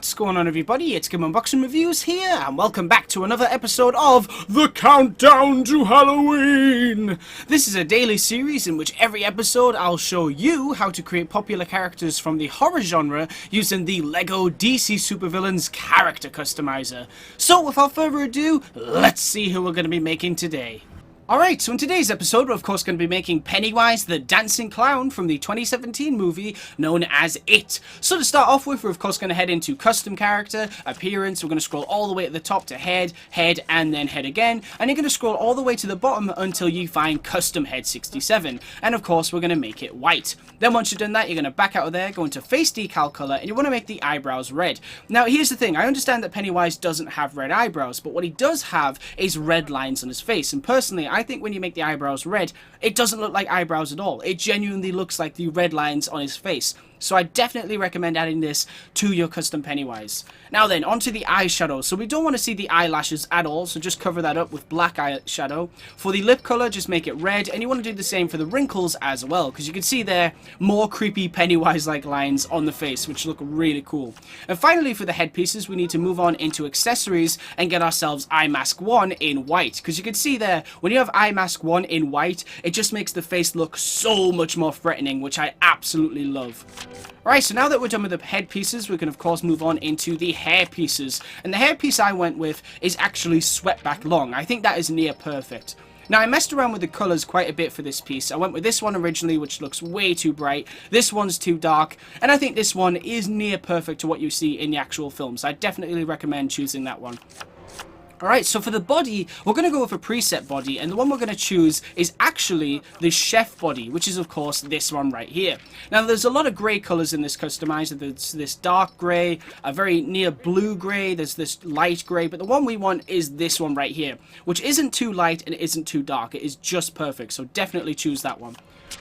What's going on, everybody? It's GAMEUNBOXINGREVIEWS here, and welcome back to another episode of The Countdown to Halloween! This is a daily series in which every episode I'll show you how to create popular characters from the horror genre using the LEGO DC Super-Villains Character Customizer. So, without further ado, let's see who we're going to be making today. Alright, so in today's episode, we're of course going to be making Pennywise the Dancing Clown from the 2017 movie known as It. So to start off with, we're of course going to head into Custom Character, Appearance. We're going to scroll all the way at the top to Head, Head, and then Head again. And you're going to scroll all the way to the bottom until you find Custom Head 67. And of course, we're going to make it white. Then once you've done that, you're going to back out of there, go into Face Decal Color, and you want to make the eyebrows red. Now, here's the thing. I understand that Pennywise doesn't have red eyebrows, but what he does have is red lines on his face. And personally, I think when you make the eyebrows red, it doesn't look like eyebrows at all. It genuinely looks like the red lines on his face. So I definitely recommend adding this to your custom Pennywise. Now then, onto the eyeshadow. So we don't want to see the eyelashes at all, so just cover that up with black eyeshadow. For the lip color, just make it red, and you want to do the same for the wrinkles as well, because you can see there more creepy Pennywise-like lines on the face, which look really cool. And finally, for the headpieces, we need to move on into accessories and get ourselves eye mask 1 in white, because you can see there, when you have eye mask 1 in white, it just makes the face look so much more threatening, which I absolutely love. Alright, so now that we're done with the head pieces, we can of course move on into the hair pieces. And the hair piece I went with is actually swept back long. I think that is near perfect. Now, I messed around with the colours quite a bit for this piece. I went with this one originally, which looks way too bright. This one's too dark. And I think this one is near perfect to what you see in the actual film. So I definitely recommend choosing that one. Alright, so for the body, we're going to go with a preset body, and the one we're going to choose is actually the chef body, which is of course this one right here. Now there's a lot of grey colours in this customizer. There's this dark grey, a very near blue grey, there's this light grey, but the one we want is this one right here, which isn't too light and isn't too dark. It is just perfect, so definitely choose that one.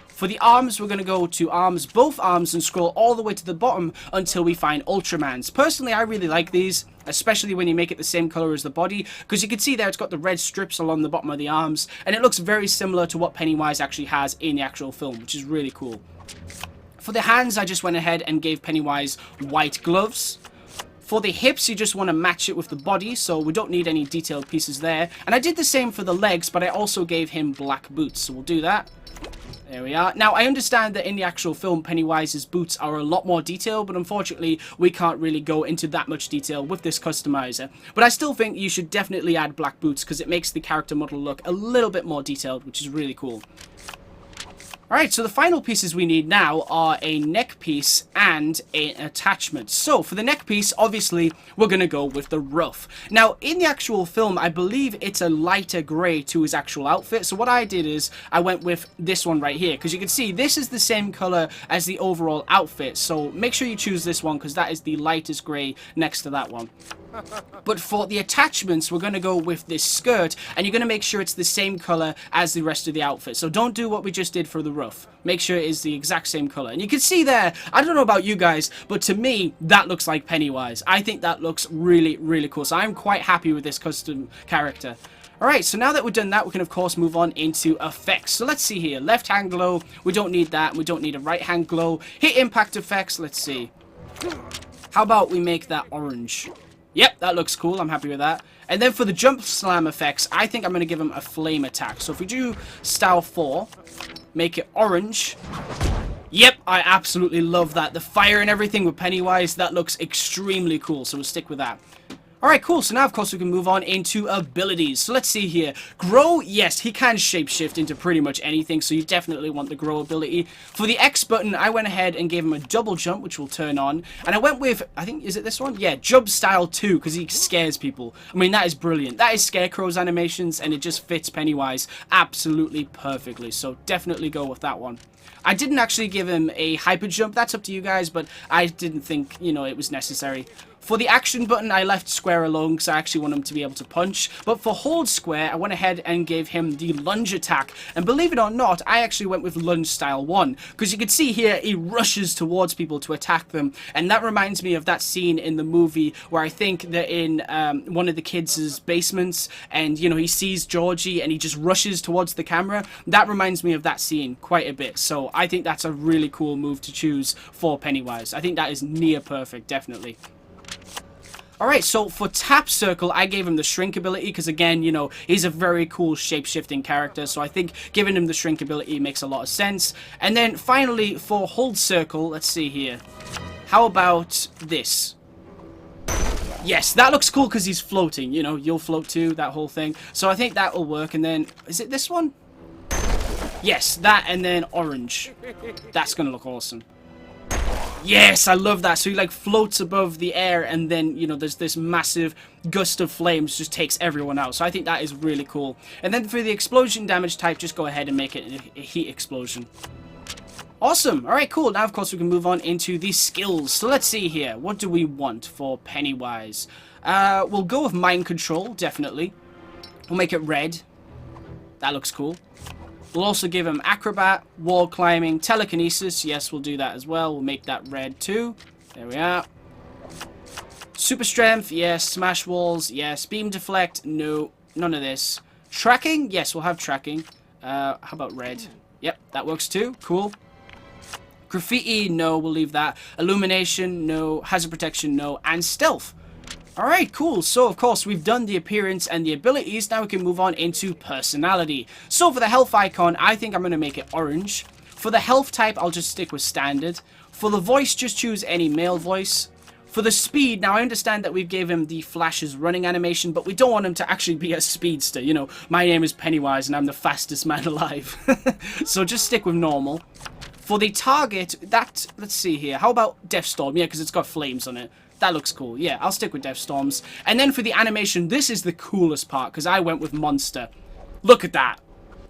For the arms, we're going to go to arms, both arms, and scroll all the way to the bottom until we find Ultramans. Personally, I really like these, especially when you make it the same color as the body, because you can see there it's got the red strips along the bottom of the arms, and it looks very similar to what Pennywise actually has in the actual film, which is really cool. For the hands, I just went ahead and gave Pennywise white gloves. For the hips, you just want to match it with the body, so we don't need any detailed pieces there. And I did the same for the legs, but I also gave him black boots, so we'll do that. There we are. Now, I understand that in the actual film, Pennywise's boots are a lot more detailed, but unfortunately, we can't really go into that much detail with this customizer. But I still think you should definitely add black boots, because it makes the character model look a little bit more detailed, which is really cool. Alright, so the final pieces we need now are a neck piece and an attachment. So, for the neck piece, obviously, we're going to go with the ruff. Now, in the actual film, I believe it's a lighter grey to his actual outfit. So what I did is, I went with this one right here. Because you can see, this is the same colour as the overall outfit. So, make sure you choose this one, because that is the lightest grey next to that one. But for the attachments, we're going to go with this skirt, and you're going to make sure it's the same color as the rest of the outfit. So don't do what we just did for the ruff. Make sure it is the exact same color. And you can see there, I don't know about you guys, but to me, that looks like Pennywise. I think that looks really, really cool. So I'm quite happy with this custom character. Alright, so now that we've done that, we can of course move on into effects. So let's see here. Left hand glow, we don't need that. We don't need a right hand glow. Hit impact effects, let's see. How about we make that orange? Yep, that looks cool. I'm happy with that. And then for the jump slam effects, I think I'm going to give him a flame attack. So if we do style 4, make it orange. Yep, I absolutely love that. The fire and everything with Pennywise, that looks extremely cool. So we'll stick with that. Alright, cool. So now, of course, we can move on into abilities. So let's see here. Grow, yes, he can shapeshift into pretty much anything, so you definitely want the grow ability. For the X button, I went ahead and gave him a double jump, which will turn on. And I went with, I think, is it this one? Yeah, Jump Style 2, because he scares people. I mean, that is brilliant. That is Scarecrow's animations, and it just fits Pennywise absolutely perfectly. So definitely go with that one. I didn't actually give him a hyper jump. That's up to you guys, but I didn't think, you know, it was necessary. For the action button, I left square alone because I actually want him to be able to punch. But for hold square, I went ahead and gave him the Lunge Attack. And believe it or not, I actually went with Lunge Style 1. Because you can see here, he rushes towards people to attack them. And that reminds me of that scene in the movie where I think they're in one of the kids' basements. And, you know, he sees Georgie and he just rushes towards the camera. That reminds me of that scene quite a bit. So I think that's a really cool move to choose for Pennywise. I think that is near perfect, definitely. Alright, so for Tap Circle, I gave him the Shrink ability because, again, you know, he's a very cool shape-shifting character. So I think giving him the Shrink ability makes a lot of sense. And then finally, for Hold Circle, let's see here. How about this? Yes, that looks cool because he's floating. You know, you'll float too, that whole thing. So I think that will work. And then, is it this one? Yes, that and then orange. That's going to look awesome. Yes, I love that. So he like floats above the air and then, you know, there's this massive gust of flames just takes everyone out. So I think that is really cool. And then for the explosion damage type, just go ahead and make it a heat explosion. Awesome. Alright, cool. Now, of course, we can move on into the skills. So let's see here. What do we want for Pennywise? We'll go with Mind Control, definitely. We'll make it red. That looks cool. We'll also give him Acrobat, Wall Climbing, Telekinesis. Yes, we'll do that as well. We'll make that red too. There we are. Super Strength, yes. Smash Walls, yes. Beam Deflect, no. None of this. Tracking, yes, we'll have Tracking. How about red? Yep, that works too. Cool. Graffiti, no, we'll leave that. Illumination, no. Hazard Protection, no. And Stealth. Alright, cool. So, of course, we've done the appearance and the abilities. Now we can move on into personality. So, for the health icon, I think I'm going to make it orange. For the health type, I'll just stick with standard. For the voice, just choose any male voice. For the speed, now I understand that we've gave him the Flash's running animation, but we don't want him to actually be a speedster. You know, my name is Pennywise and I'm the fastest man alive. So, just stick with normal. For the target, that, let's see here. How about Deathstorm? Yeah, because it's got flames on it. That looks cool. Yeah, I'll stick with Deathstorms. And then for the animation, this is the coolest part because I went with Monster. Look at that.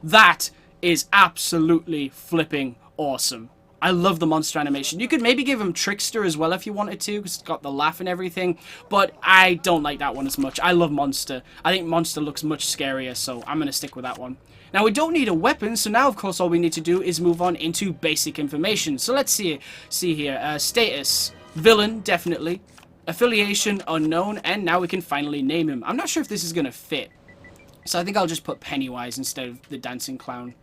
That is absolutely flipping awesome. I love the monster animation. You could maybe give him Trickster as well if you wanted to because it's got the laugh and everything. But I don't like that one as much. I love Monster. I think Monster looks much scarier, so I'm going to stick with that one. Now, we don't need a weapon, so now, of course, all we need to do is move on into basic information. So let's see here. Status. Villain, definitely. Affiliation, unknown, and now we can finally name him. I'm not sure if this is going to fit, so I think I'll just put Pennywise instead of the dancing clown.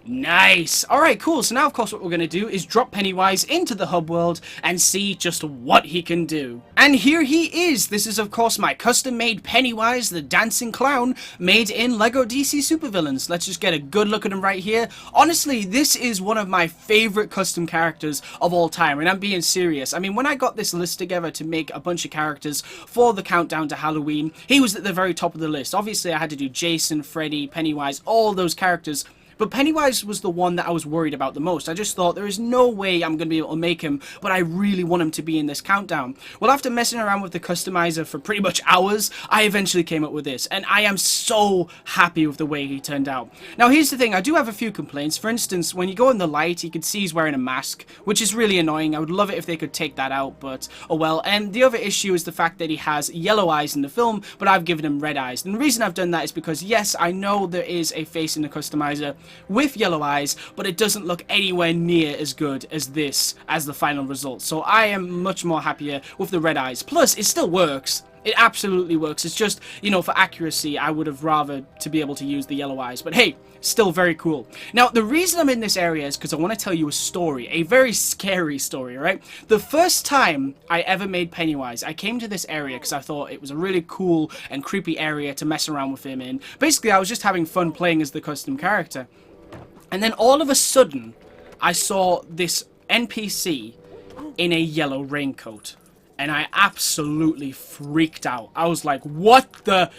Nice! Alright, cool. So now, of course, what we're going to do is drop Pennywise into the hub world and see just what he can do. And here he is! This is, of course, my custom-made Pennywise, the dancing clown, made in LEGO DC Super-Villains. Let's just get a good look at him right here. Honestly, this is one of my favorite custom characters of all time, and I'm being serious. I mean, when I got this list together to make a bunch of characters for the countdown to Halloween, he was at the very top of the list. Obviously, I had to do Jason, Freddy, Pennywise, all those characters. But Pennywise was the one that I was worried about the most. I just thought there is no way I'm going to be able to make him, but I really want him to be in this countdown. Well, after messing around with the customizer for pretty much hours, I eventually came up with this, and I am so happy with the way he turned out. Now, here's the thing. I do have a few complaints. For instance, when you go in the light, you can see he's wearing a mask, which is really annoying. I would love it if they could take that out, but oh well. And the other issue is the fact that he has yellow eyes in the film, but I've given him red eyes. And the reason I've done that is because, yes, I know there is a face in the customizer with yellow eyes, but it doesn't look anywhere near as good as this as the final result. So I am much more happier with the red eyes. Plus, it still works. It absolutely works. It's just, you know, for accuracy, I would have rather to be able to use the yellow eyes. But hey, still very cool. Now, the reason I'm in this area is because I want to tell you a story. A very scary story, right? The first time I ever made Pennywise, I came to this area because I thought it was a really cool and creepy area to mess around with him in. Basically, I was just having fun playing as the custom character. And then all of a sudden, I saw this NPC in a yellow raincoat. And I absolutely freaked out. I was like, what the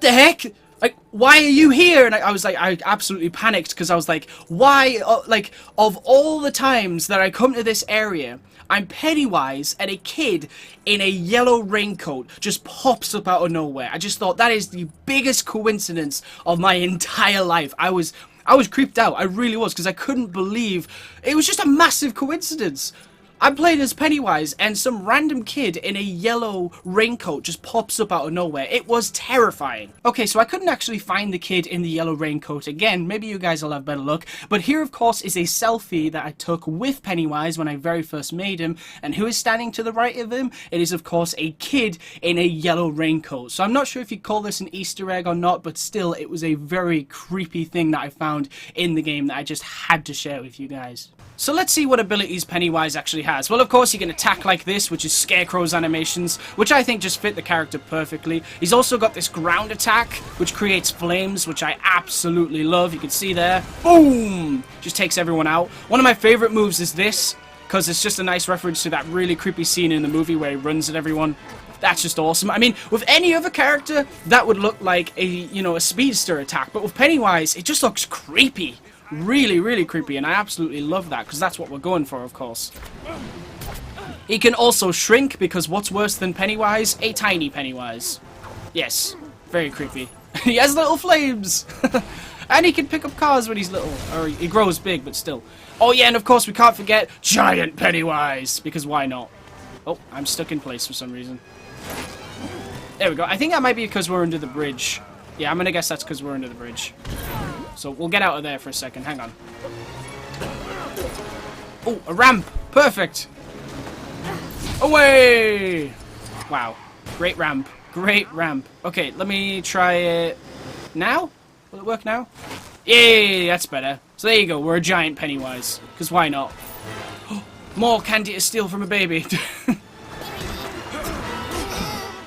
heck? Like, why are you here? And I was like, I absolutely panicked because I was like, why, like, of all the times that I come to this area, I'm Pennywise and a kid in a yellow raincoat just pops up out of nowhere. I just thought that is the biggest coincidence of my entire life. I was creeped out. I really was, because I couldn't believe it was just a massive coincidence. I played as Pennywise and some random kid in a yellow raincoat just pops up out of nowhere. It was terrifying. Okay, so I couldn't actually find the kid in the yellow raincoat again. Maybe you guys will have better luck. But here, of course, is a selfie that I took with Pennywise when I very first made him. And who is standing to the right of him? It is, of course, a kid in a yellow raincoat. So I'm not sure if you call this an Easter egg or not, but still, it was a very creepy thing that I found in the game that I just had to share with you guys. So let's see what abilities Pennywise actually has? Well, of course, he can attack like this, which is Scarecrow's animations, which I think just fit the character perfectly. He's also got this ground attack, which creates flames, which I absolutely love. You can see there. Boom! Just takes everyone out. One of my favorite moves is this, because it's just a nice reference to that really creepy scene in the movie where he runs at everyone. That's just awesome. I mean, with any other character, that would look like a, you know, a speedster attack. But with Pennywise, it just looks creepy. Really, really creepy. And I absolutely love that, because that's what we're going for, of course. He can also shrink, because what's worse than Pennywise? A tiny Pennywise. Yes, very creepy. He has little flames. And he can pick up cars when he's little. Or he grows big, but still. Oh yeah, and of course we can't forget Giant Pennywise. Because why not? Oh, I'm stuck in place for some reason. There we go. I think that might be because we're under the bridge. Yeah, I'm going to guess that's because we're under the bridge. So we'll get out of there for a second. Hang on. Oh, a ramp. Perfect. Away. Wow. Great ramp. Great ramp. Okay, let me try it now. Will it work now? Yay, that's better. So there you go. We're a giant Pennywise. Because why not? More candy to steal from a baby.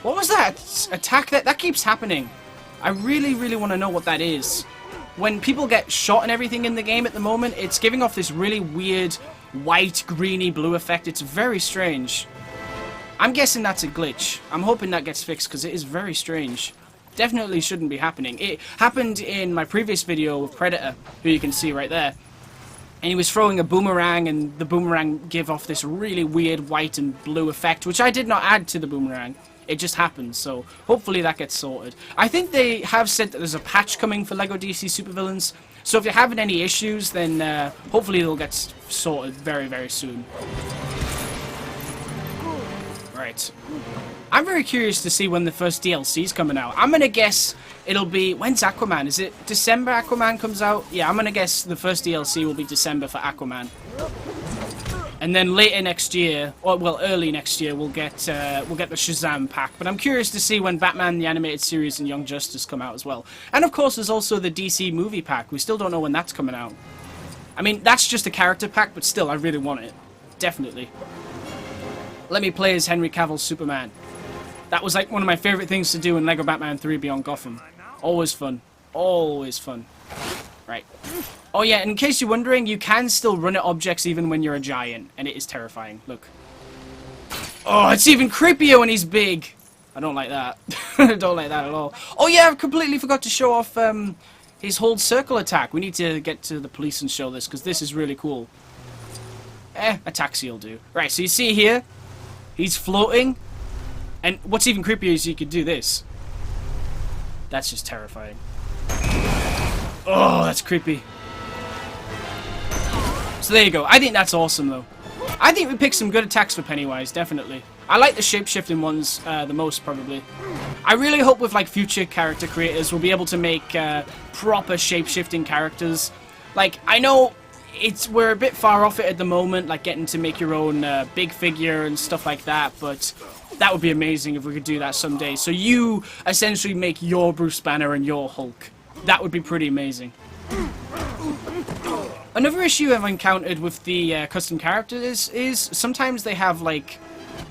What was that attack? That keeps happening. I really, really want to know what that is. When people get shot and everything in the game at the moment, it's giving off this really weird white, greeny, blue effect. It's very strange. I'm guessing that's a glitch. I'm hoping that gets fixed because it is very strange. Definitely shouldn't be happening. It happened in my previous video with Predator, who you can see right there. And he was throwing a boomerang, and the boomerang gave off this really weird white and blue effect, which I did not add to the boomerang. It just happens, so hopefully that gets sorted. I think they have said that there's a patch coming for LEGO DC Super-Villains, so if you're having any issues, then hopefully they'll get sorted very, very soon. Right. I'm very curious to see when the first DLC's coming out. I'm gonna guess it'll be... When's Aquaman? Is it December Aquaman comes out? Yeah, I'm gonna guess the first DLC will be December for Aquaman. And then later next year, or well, early next year, we'll get the Shazam pack. But I'm curious to see when Batman the Animated Series and Young Justice come out as well. And of course, there's also the DC movie pack. We still don't know when that's coming out. I mean, that's just a character pack, but still, I really want it. Definitely. Let me play as Henry Cavill's Superman. That was like one of my favorite things to do in LEGO Batman 3 Beyond Gotham. Always fun. Always fun. Right. Oh yeah, in case you're wondering, you can still run at objects even when you're a giant, and it is terrifying. Look. Oh, it's even creepier when he's big. I don't like that. I don't like that at all. Oh yeah, I completely forgot to show off his hold circle attack. We need to get to the police and show this, because this is really cool. A taxi will do. Right, so you see here, he's floating, and what's even creepier is you could do this. That's just terrifying. Oh, that's creepy. So there you go. I think that's awesome, though. I think we picked some good attacks for Pennywise, definitely. I like the shape-shifting ones the most, probably. I really hope with like future character creators we'll be able to make proper shape-shifting characters. Like, I know we're a bit far off it at the moment, like getting to make your own big figure and stuff like that, but that would be amazing if we could do that someday. So you essentially make your Bruce Banner and your Hulk. That would be pretty amazing. Another issue I've encountered with the custom characters is sometimes they have like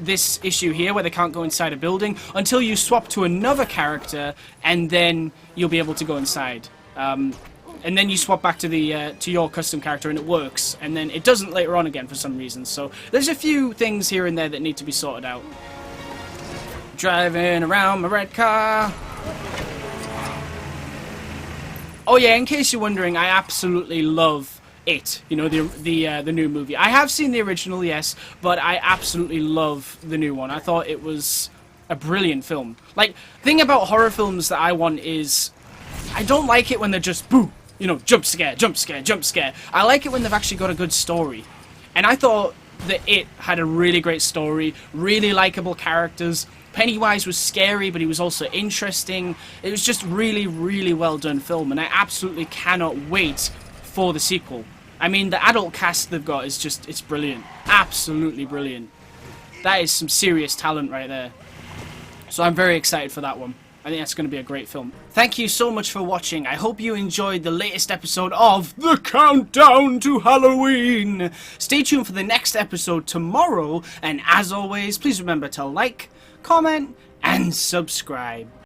this issue here where they can't go inside a building until you swap to another character, and then you'll be able to go inside. And then you swap back to the to your custom character and it works, and then it doesn't later on again for some reason. So there's a few things here and there that need to be sorted out. Driving around my red car. Oh yeah, in case you're wondering, I absolutely love it. You know, the new movie. I have seen the original, yes, but I absolutely love the new one. I thought it was a brilliant film. Like, the thing about horror films that I want is, I don't like it when they're just boo, you know, jump scare, jump scare, jump scare. I like it when they've actually got a good story. And I thought that it had a really great story, really likable characters. Pennywise was scary, but he was also interesting. It was just really, really well done film, and I absolutely cannot wait for the sequel. I mean, the adult cast they've got is just, it's brilliant. Absolutely brilliant. That is some serious talent right there. So I'm very excited for that one. I think that's going to be a great film. Thank you so much for watching. I hope you enjoyed the latest episode of The Countdown to Halloween. Stay tuned for the next episode tomorrow, and as always, please remember to like, comment, and subscribe.